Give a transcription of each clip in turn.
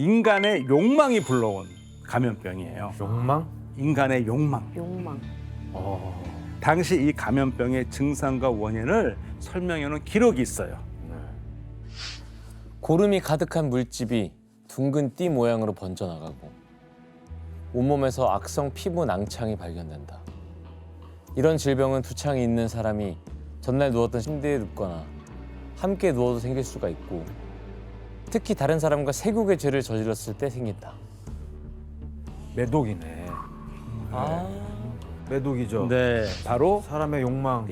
인간의 욕망이 불러온 감염병이에요. 욕망? 인간의 욕망. 욕망. 당시 이 감염병의 증상과 원인을 설명해놓은 기록이 있어요. 고름이 가득한 물집이 둥근 띠 모양으로 번져나가고 온몸에서 악성 피부 낭창이 발견된다. 이런 질병은 두창이 있는 사람이 전날 누웠던 침대에 눕거나 함께 누워도 생길 수가 있고 특히 다른 사람과 세국의 죄를 저질렀을 때 생긴다. 매독이네. 매독이죠. 네, 바로 사람의 욕망.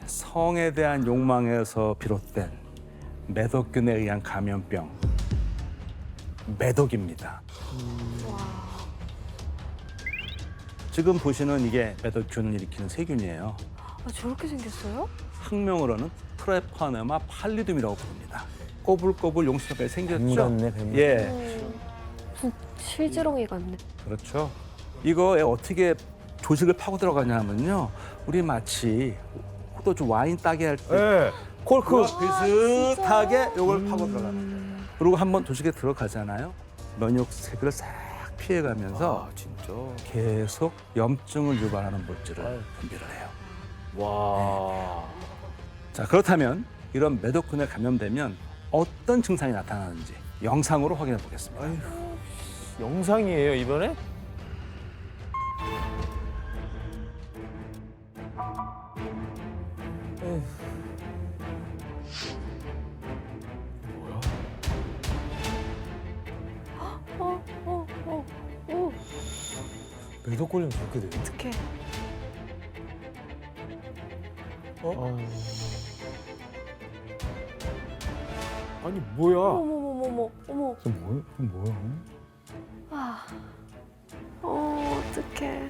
성에 대한 욕망에서 비롯된 매독균에 의한 감염병, 매독입니다. 지금 보시는 이게 매독균을 일으키는 세균이에요. 아, 저렇게 생겼어요? 학명으로는 트레파네마 팔리둠이라고 부릅니다. 꼬불꼬불 용수가 생겼죠? 뱀 같네, 뱀. 예, 실지렁이 같네. 그렇죠. 이거에 어떻게 조직을 파고 들어가냐면요. 우리 마치 포도주 와인 따게 할 때 네. 콜크 비슷하게 이걸 파고 들어가는. 그리고 한번 조직에 들어가잖아요. 면역 세계를 싹 피해가면서 진짜. 계속 염증을 유발하는 물질을 분비를 해요. 와. 자, 그렇다면 이런 매독균에 감염되면 어떤 증상이 나타나는지 영상으로 확인해 보겠습니다. 영상이에요, 이번에? 매독 걸리면 저렇게 돼요? 어떡해. 아니, 뭐야? 어머머머머, 어머. 뭐야? 아. 어떡해.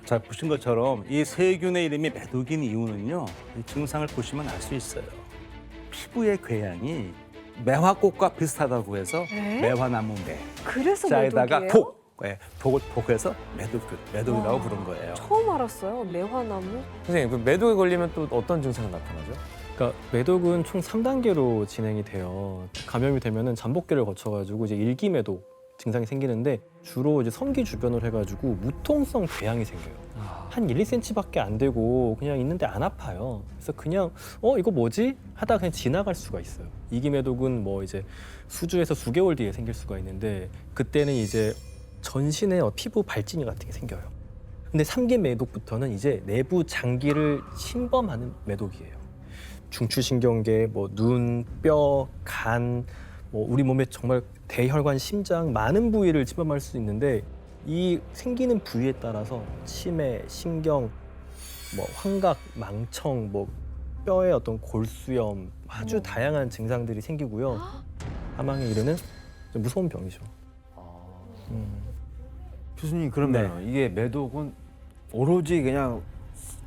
자, 보신 것처럼 이 세균의 이름이 매독인 이유는요. 이 증상을 보시면 알 수 있어요. 피부의 궤양이 매화꽃과 비슷하다고 해서 에? 매화나무 매. 그래서 자에다가 매독이에요? 독. 독을 독해서 매독이라고 와. 부른 거예요. 처음 알았어요. 매화나무. 선생님, 그 매독에 걸리면 또 어떤 증상이 나타나죠? 그러니까 매독은 총 3단계로 진행이 돼요. 감염이 되면은 잠복기를 거쳐가지고 이제 일기 매독 증상이 생기는데 주로 이제 성기 주변으로 해가지고 무통성 궤양이 생겨요. 한 1, 2cm밖에 안 되고 그냥 있는데 안 아파요. 그래서 그냥 이거 뭐지? 하다가 그냥 지나갈 수가 있어요. 이기 매독은 뭐 이제 수주에서 수개월 뒤에 생길 수가 있는데 그때는 이제 전신에 피부 발진이 같은 게 생겨요. 근데 3기 매독부터는 이제 내부 장기를 침범하는 매독이에요. 중추신경계, 뭐 눈, 뼈, 간, 뭐 우리 몸에 정말 대혈관, 심장 많은 부위를 침범할 수 있는데 이 생기는 부위에 따라서 치매, 신경, 뭐 환각, 망청, 뭐 뼈의 어떤 골수염 아주 다양한 증상들이 생기고요. 사망에 이르는 좀 무서운 병이죠. 교수님, 그러면 이게 매독은 오로지 그냥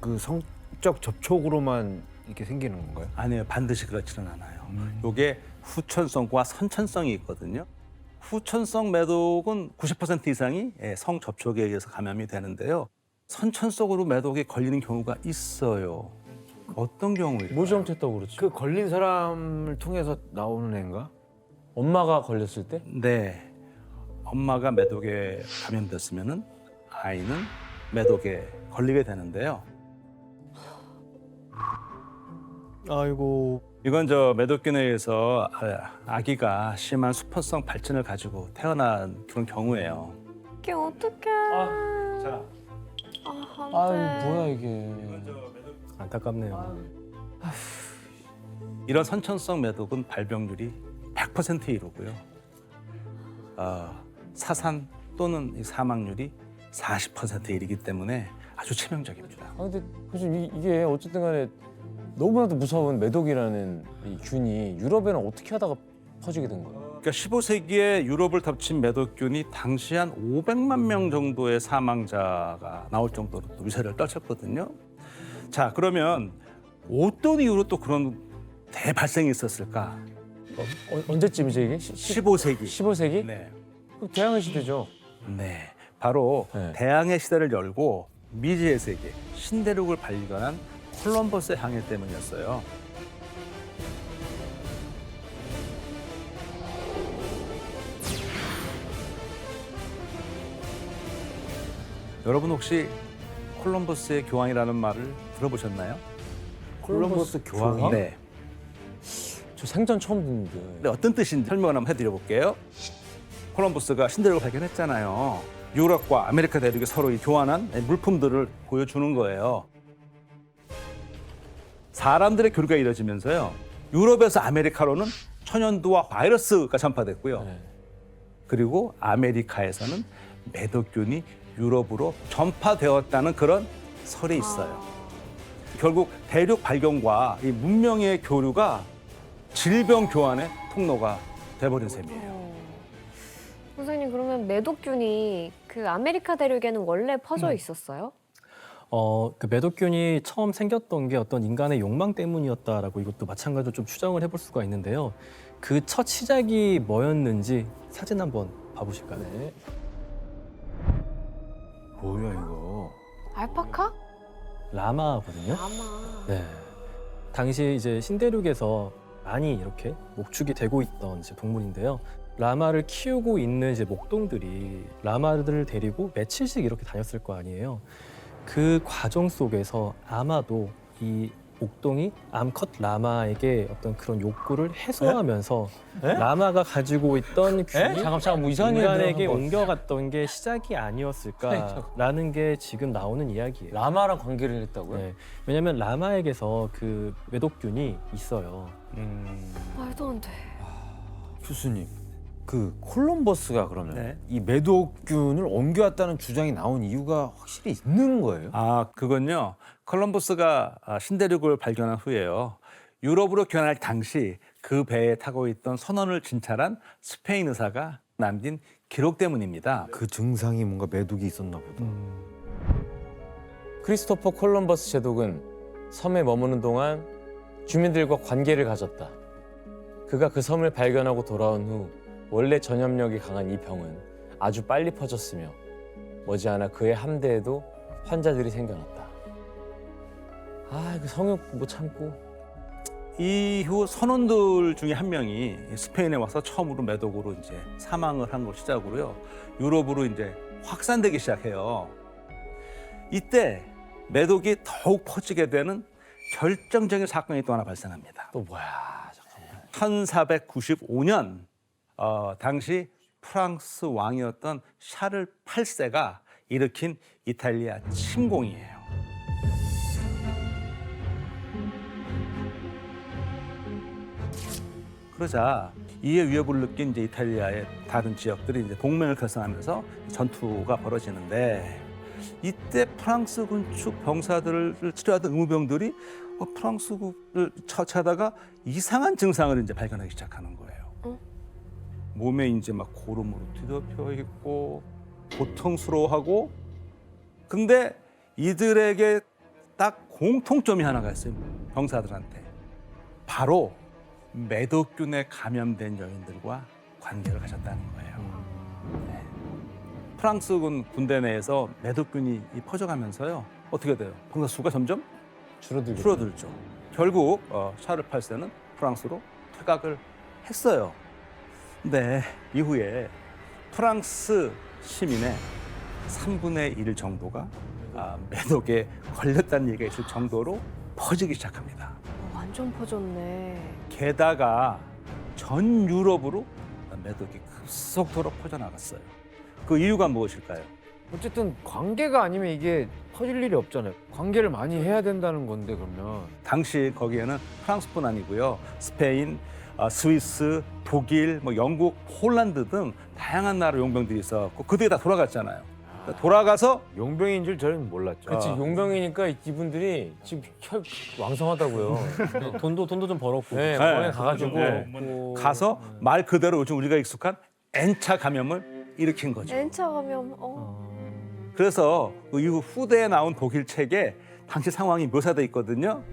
그 성적 접촉으로만 이렇게 생기는 건가요? 아니에요. 반드시 그렇지는 않아요. 이게 후천성과 선천성이 있거든요. 후천성 매독은 90% 이상이 성 접촉에 의해서 감염이 되는데요. 선천성으로 매독에 걸리는 경우가 있어요. 어떤 경우일까요? 뭘 잘못했다고 그러지? 그 걸린 사람을 통해서 나오는 애인가? 엄마가 걸렸을 때? 네. 엄마가 매독에 감염됐으면은 아이는 매독에 걸리게 되는데요. 아이고. 이건 매독균에 의해서 아기가 심한 수포성 발진을 가지고 태어난 그런 경우예요. 이게 어떡해. 자, 안 돼. 뭐야 이게. 안타깝네요. 이런 선천성 매독은 발병률이 100%에 이르고요. 사산 또는 이 사망률이 40%에 이르기 때문에 아주 치명적입니다. 근데 교수님 이게 어쨌든 간에 너무나도 무서운 매독이라는 이 균이 유럽에는 어떻게 하다가 퍼지게 된 거예요? 그러니까 15세기에 유럽을 덮친 매독균이 당시 한 500만 명 정도의 사망자가 나올 정도로 또 위세를 떨쳤거든요. 자, 그러면 어떤 이유로 또 그런 대발생이 있었을까? 언제쯤이죠 이게? 15세기. 15세기? 네. 그럼 대항해 시대죠. 네. 바로 네. 대항해 시대를 열고 미지의 세계, 신대륙을 발견한 콜럼버스의 항해 때문이었어요. 여러분 혹시 콜럼버스의 교황이라는 말을 들어보셨나요? 콜럼버스 교황이? 네. 저 생전 처음 듣는데. 근데 어떤 뜻인지 설명을 한번 해드려 볼게요. 콜럼버스가 신대륙을 발견했잖아요. 유럽과 아메리카 대륙이 서로 이 교환한 물품들을 보여주는 거예요. 사람들의 교류가 이루어지면서요. 유럽에서 아메리카로는 천연두와 바이러스가 전파됐고요. 네. 그리고 아메리카에서는 매독균이 유럽으로 전파되었다는 그런 설이 있어요. 결국 대륙 발견과 이 문명의 교류가 질병 교환의 통로가 돼버린 셈이에요. 선생님 그러면 매독균이 그 아메리카 대륙에는 원래 퍼져 있었어요? 그 매독균이 처음 생겼던 게 어떤 인간의 욕망 때문이었다라고 이것도 마찬가지로 좀 추정을 해볼 수가 있는데요. 그 첫 시작이 뭐였는지 사진 한번 봐보실까요? 네. 뭐야 이거? 알파카? 라마거든요. 아마. 네. 당시 이제 신대륙에서 많이 이렇게 목축이 되고 있던 이제 동물인데요. 라마를 키우고 있는 이제 목동들이 라마들을 데리고 며칠씩 이렇게 다녔을 거 아니에요. 그 과정 속에서 아마도 이 목동이 암컷 라마에게 어떤 그런 욕구를 해소하면서 라마가 가지고 있던 균이 잠깐 뭐 이상한 인간에게 얘기를 옮겨갔던 게 시작이 아니었을까라는 게 지금 나오는 이야기예요. 라마랑 관계를 했다고요? 네. 왜냐하면 라마에게서 그 매독균이 있어요. 말도 안 돼. 교수님, 그 콜럼버스가 그러면 네. 이 매독균을 옮겨왔다는 주장이 나온 이유가 확실히 있는 거예요? 아, 그건요. 콜럼버스가 신대륙을 발견한 후에요. 유럽으로 귀환할 당시 그 배에 타고 있던 선원을 진찰한 스페인 의사가 남긴 기록 때문입니다. 그 증상이 뭔가 매독이 있었나 보다. 크리스토퍼 콜럼버스 제독은 섬에 머무는 동안 주민들과 관계를 가졌다. 그가 그 섬을 발견하고 돌아온 후 원래 전염력이 강한 이 병은 아주 빨리 퍼졌으며 머지않아 그의 함대에도 환자들이 생겨났다. 아, 그 성욕 못 참고. 이후 선원들 중에 한 명이 스페인에 와서 처음으로 매독으로 이제 사망을 한 걸 시작으로요. 유럽으로 이제 확산되기 시작해요. 이때 매독이 더욱 퍼지게 되는 결정적인 사건이 또 하나 발생합니다. 또 뭐야? 잠깐만. 1495년 당시 프랑스 왕이었던 샤를 8세가 일으킨 이탈리아 침공이에요. 그러자 이에 위협을 느낀 이제 이탈리아의 다른 지역들이 이제 동맹을 결성하면서 전투가 벌어지는데 이때 프랑스 군축 병사들을 치료하던 의무병들이 프랑스군을 처치하다가 이상한 증상을 이제 발견하기 시작하는 거예요. 몸에 이제 막 고름으로 뒤덮여 있고 고통스러워하고 근데 이들에게 딱 공통점이 하나가 있어요. 병사들한테. 바로 매독균에 감염된 여인들과 관계를 가졌다는 거예요. 네. 프랑스군 군대 내에서 매독균이 퍼져가면서요. 어떻게 돼요? 병사 수가 점점 줄어들죠. 결국 샤를 8세는 프랑스로 퇴각을 했어요. 근데 이후에 프랑스 시민의 3분의 1 정도가 매독에 걸렸다는 얘기가 있을 정도로 퍼지기 시작합니다. 완전 퍼졌네. 게다가 전 유럽으로 매독이 급속도로 퍼져나갔어요. 그 이유가 무엇일까요? 어쨌든 관계가 아니면 이게 퍼질 일이 없잖아요. 관계를 많이 해야 된다는 건데 그러면. 당시 거기에는 프랑스뿐 아니고요. 스페인, 스위스, 독일, 영국, 폴란드 등 다양한 나라 용병들이 있었고 그들이 다 돌아갔잖아요. 돌아가서 용병인 줄 저는 몰랐죠. 그치, 용병이니까 이분들이 지금 왕성하다고요. 돈도 좀 벌었고. 네, 병원에 가가지고 네. 가서 말 그대로 요즘 우리가 익숙한 N차 감염을 일으킨 거죠. N차 감염. 그래서 그 이후 후대에 나온 독일 책에 당시 상황이 묘사돼 있거든요.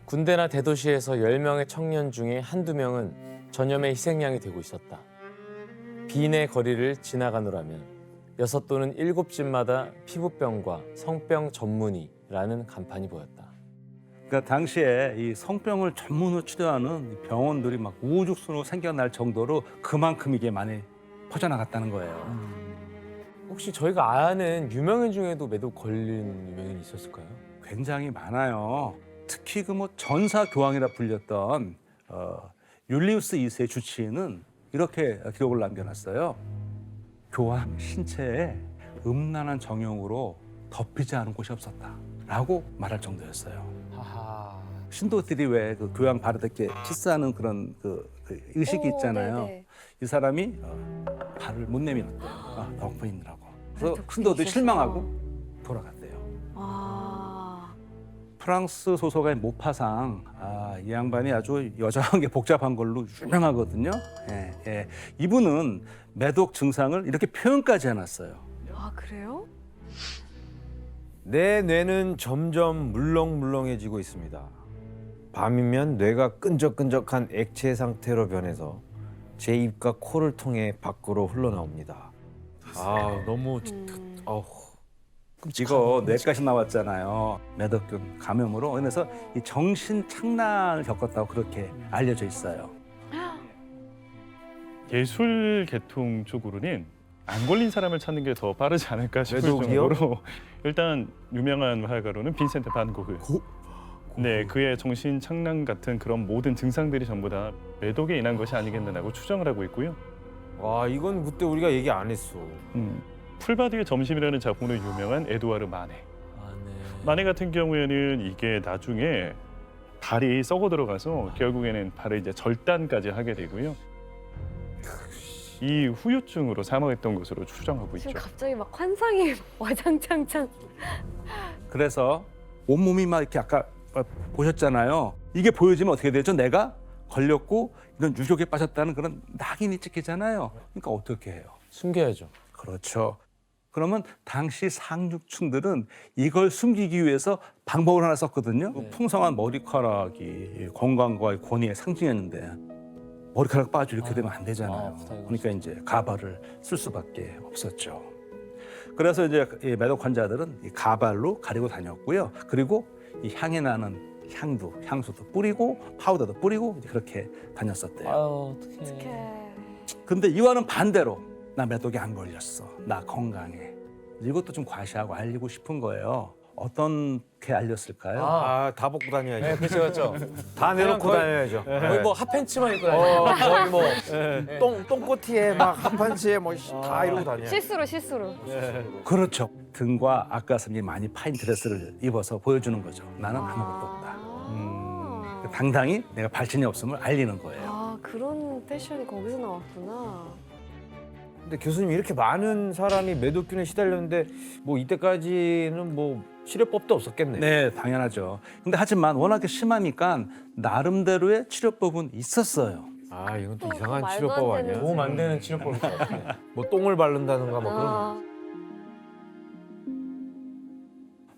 군대나 대도시에서 10명의 청년 중에 한두 명은 전염의 희생양이 되고 있었다. 빈의 거리를 지나가노라면 6 또는 7집마다 피부병과 성병 전문의라는 간판이 보였다. 그러니까 당시에 이 성병을 전문으로 치료하는 병원들이 막 우후죽순으로 생겨날 정도로 그만큼 이게 많이 퍼져나갔다는 거예요. 혹시 저희가 아는 유명인 중에도 매독 걸린 유명인이 있었을까요? 굉장히 많아요. 특히 그 뭐 전사 교황이라 불렸던 율리우스 2세의 주치의는 이렇게 기록을 남겨놨어요. 교황 신체에 음란한 정욕으로 덮이지 않은 곳이 없었다라고 말할 정도였어요. 하하. 신도들이 왜 그 교황 발을 이렇게 키스하는 그런 그 의식이 있잖아요. 네네. 이 사람이 발을 못 내밀었대요. 덮어 있느라고. 그래서 덕분에 신도들이 있었어. 실망하고 돌아갔대요. 아, 프랑스 소설가의 모파상, 이 양반이 아주 여자관계 복잡한 걸로 유명하거든요. 예, 예. 이분은 매독 증상을 이렇게 표현까지 해놨어요. 아 그래요? 내 뇌는 점점 물렁물렁해지고 있습니다. 밤이면 뇌가 끈적끈적한 액체 상태로 변해서 제 입과 코를 통해 밖으로 흘러나옵니다. 아 너무 아우. 이거 뇌까지 나왔잖아요. 매독균 감염으로. 그래서 이 정신 착란을 겪었다고 그렇게 알려져 있어요. 예술 계통 쪽으로는 안 걸린 사람을 찾는 게 더 빠르지 않을까 싶을 매독이요? 정도로 일단 유명한 화가로는 빈센트 반 고흐. 네, 그의 정신 착란 같은 그런 모든 증상들이 전부 다 매독에 인한 것이 아니겠느냐고 추정을 하고 있고요. 와 이건 그때 우리가 얘기 안 했어. 풀바디의 점심이라는 작품으로 유명한 에두아르 마네. 마네 같은 경우에는 이게 나중에 발이 썩어 들어가서 결국에는 발을 이제 절단까지 하게 되고요. 이 후유증으로 사망했던 것으로 추정하고 지금 있죠. 갑자기 막 환상이 와장창창. 그래서 온몸이 막 이렇게 아까 보셨잖아요. 이게 보여지면 어떻게 되죠? 내가 걸렸고 이런 유혹에 빠졌다는 그런 낙인이 찍히잖아요. 그러니까 어떻게 해요? 숨겨야죠. 그렇죠. 그러면 당시 상류층들은 이걸 숨기기 위해서 방법을 하나 썼거든요. 네. 풍성한 머리카락이 건강과 권위의 상징이었는데 머리카락 빠져 이렇게 되면 안 되잖아요. 아프다, 이거 그러니까 이제 가발을 쓸 수밖에 없었죠. 그래서 이제 이 매독 환자들은 이 가발로 가리고 다녔고요. 그리고 이 향이 나는 향수도 뿌리고 파우더도 뿌리고 이제 그렇게 다녔었대요. 아유 어떡해. 어떡해. 근데 이와는 반대로 나 매독이 안 걸렸어. 나 건강해. 이것도 좀 과시하고 알리고 싶은 거예요. 어떻게 알렸을까요? 아다 벗고 다녀야죠. 네, 그렇죠, 그렇죠. 다 내놓고 거의- 다녀야죠. 거의 뭐 핫팬츠만 입고 다니고 거의 뭐 똥꼬티에 막 한판치에 뭐 다 이러고 다녀. 실수로. 그렇죠. 등과 앞가슴이 많이 파인 드레스를 입어서 보여주는 거죠. 나는 아무것도 없다. 아, 당당히 내가 발진이 없음을 알리는 거예요. 아 그런 패션이 거기서 나왔구나. 근데 교수님 이렇게 많은 사람이 매독균에 시달렸는데 뭐 이때까지는 뭐 치료법도 없었겠네. 네, 당연하죠. 근데 하지만 워낙에 심하니까 나름대로의 치료법은 있었어요. 아 이건 또 또 이상한 말도 안 치료법 되는 아니야? 도움 안 되는 치료법일 것 같아요. 뭐 똥을 바른다든가 뭐 그런. 아,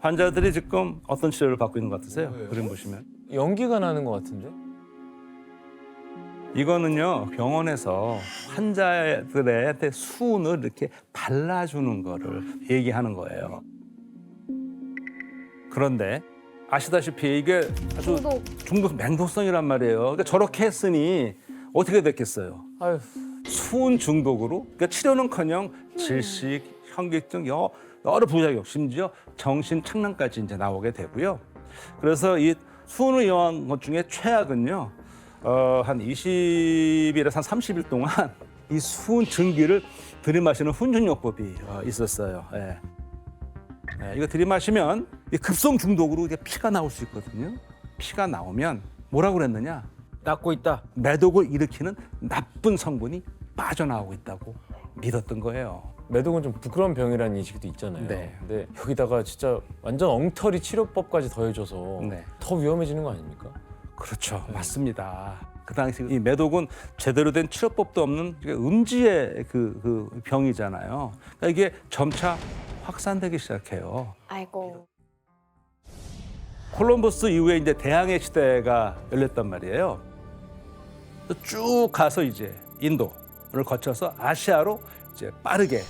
환자들이 지금 어떤 치료를 받고 있는 것 같으세요? 그림 보시면. 연기가 나는 것 같은데? 이거는요, 병원에서 환자들한테 수은을 이렇게 발라주는 거를 얘기하는 거예요. 그런데 아시다시피 이게 아주 중독 맹독성이란 말이에요. 그러니까 저렇게 했으니 어떻게 됐겠어요? 아유. 수은 중독으로 그러니까 치료는커녕 질식, 현기증, 여러 부작용, 심지어 정신 착란까지 이제 나오게 되고요. 그래서 이 수은을 이용한 것 중에 최악은요, 한 20일에서 한 30일 동안 이 수은 증기를 들이마시는 훈증요법이 있었어요. 예. 예, 이거 들이마시면 이 급성 중독으로 이게 피가 나올 수 있거든요. 피가 나오면 뭐라고 그랬느냐? 닦고 있다. 매독을 일으키는 나쁜 성분이 빠져나오고 있다고 믿었던 거예요. 매독은 좀 부끄러운 병이라는 인식도 있잖아요. 네. 근데 여기다가 진짜 완전 엉터리 치료법까지 더해져서 네. 더 위험해지는 거 아닙니까? 그렇죠. 맞습니다. 그 당시 이 매독은 제대로 된 치료법도 없는 음지의 그 병이잖아요. 그러니까 이게 점차 확산되기 시작해요. 아이고. 콜럼버스 이후에 이제 대항해 시대가 열렸단 말이에요. 쭉 가서 이제 인도를 거쳐서 아시아로 이제 빠르게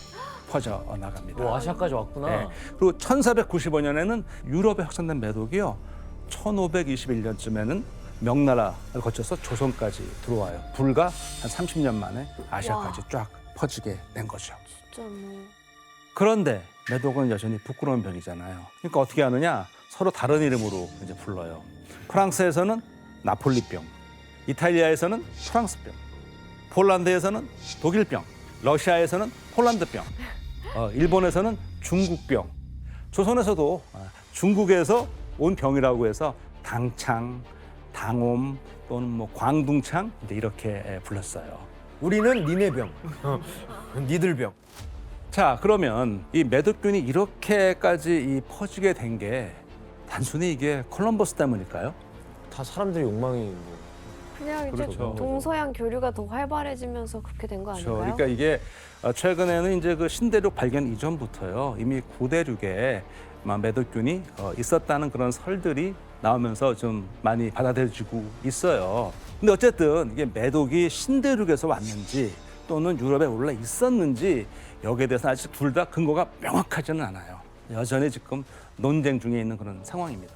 퍼져 나갑니다. 오, 아시아까지 왔구나. 네. 그리고 1495년에는 유럽에 확산된 매독이요. 1521년쯤에는 명나라를 거쳐서 조선까지 들어와요. 불과 한 30년 만에 아시아까지 쫙 퍼지게 된 거죠. 진짜 뭐. 그런데 매독은 여전히 부끄러운 병이잖아요. 그러니까 어떻게 하느냐? 서로 다른 이름으로 이제 불러요. 프랑스에서는 나폴리병, 이탈리아에서는 프랑스병, 폴란드에서는 독일병, 러시아에서는 폴란드병, 일본에서는 중국병, 조선에서도 중국에서 온 병이라고 해서 당창, 당옴 또는 뭐 광둥창 이렇게 불렀어요. 우리는 니네 병, 니들 병. 자, 그러면 이 매독균이 이렇게까지 이 퍼지게 된 게 단순히 이게 콜럼버스 때문일까요? 다 사람들의 욕망이 뭐 그냥 이제 그렇죠. 동서양 교류가 더 활발해지면서 그렇게 된 거 그렇죠. 아닌가요? 그러니까 이게 최근에는 이제 그 신대륙 발견 이전부터요 이미 고대륙에 매독균이 있었다는 그런 설들이 나오면서 좀 많이 받아들여지고 있어요. 근데 어쨌든 이게 매독이 신대륙에서 왔는지 또는 유럽에 원래 있었는지 여기에 대해서 아직 둘 다 근거가 명확하지는 않아요. 여전히 지금 논쟁 중에 있는 그런 상황입니다.